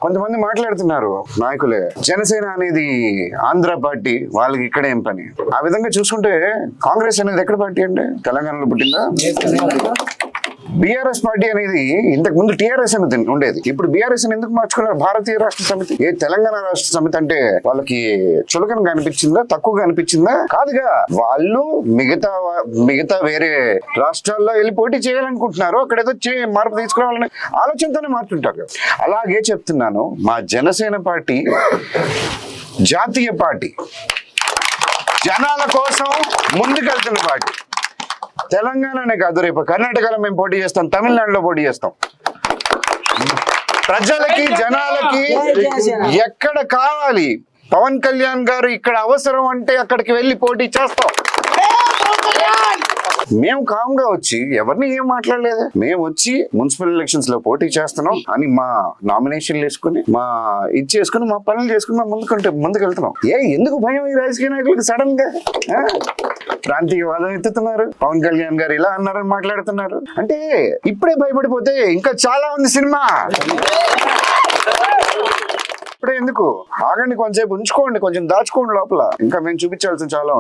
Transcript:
కొంతమంది మాట్లాడుతున్నారు నాయకులే, జనసేన అనేది ఆంధ్ర పార్టీ, వాళ్ళకి ఇక్కడ ఏం పని. ఆ విధంగా చూసుకుంటే కాంగ్రెస్ అనేది ఎక్కడ పార్టీ అండి? తెలంగాణలో పుట్టిందా? బీఆర్ఎస్ పార్టీ అనేది ఇంతకు ముందు టీఆర్ఎస్ అనేది ఉండేది. ఇప్పుడు బీఆర్ఎస్ ఎందుకు మార్చుకున్నారు? భారతీయ రాష్ట్ర సమితి. ఏ తెలంగాణ రాష్ట్ర సమితి అంటే వాళ్ళకి చులకనగా అనిపించిందా? తక్కువగా అనిపించిందా? కాదుగా. వాళ్ళు మిగతా వేరే రాష్ట్రాల్లో వెళ్ళి పోటీ చేయాలనుకుంటున్నారు. అక్కడ ఏదో మార్పు తీసుకురావాలని ఆలోచనతోనే మార్చుంటారు. అలాగే చెప్తున్నాను, మా జనసేన పార్టీ జాతీయ పార్టీ, జనాల కోసం ముందుకెళ్తున్న పార్టీ. తెలంగాణనే కాదు, రేపు కర్ణాటకలో మేము పోటీ చేస్తాం, తమిళనాడులో పోటీ చేస్తాం. ప్రజలకి జనాలకి ఎక్కడ కావాలి పవన్ కళ్యాణ్ గారు ఇక్కడ అవసరం అంటే అక్కడికి వెళ్ళి పోటీ చేస్తాం. మేము కామ్గా వచ్చి ఎవరిని ఏం మాట్లాడలేదు. మేము వచ్చి మున్సిపల్ ఎలక్షన్స్ లో పోటీ చేస్తున్నాం అని మా నామినేషన్లు వేసుకుని చేసుకుని మా పనులు చేసుకుని మేము ముందుకెళ్తున్నాం. ఎందుకు భయం ఈ రాజకీయ నాయకులకు సడన్ గా? ప్రాంతీయవాదం ఎత్తుతున్నారు. పవన్ కళ్యాణ్ గారు ఇలా అన్నారని మాట్లాడుతున్నారు. అంటే ఇప్పుడే భయపడిపోతే ఇంకా చాలా ఉంది సినిమా. ఇప్పుడే ఎందుకు? ఆగండి, కొంచెంసేపు ఉంచుకోండి, కొంచెం దాచుకోండి లోపల. ఇంకా మేము చూపించాల్సిన చాలా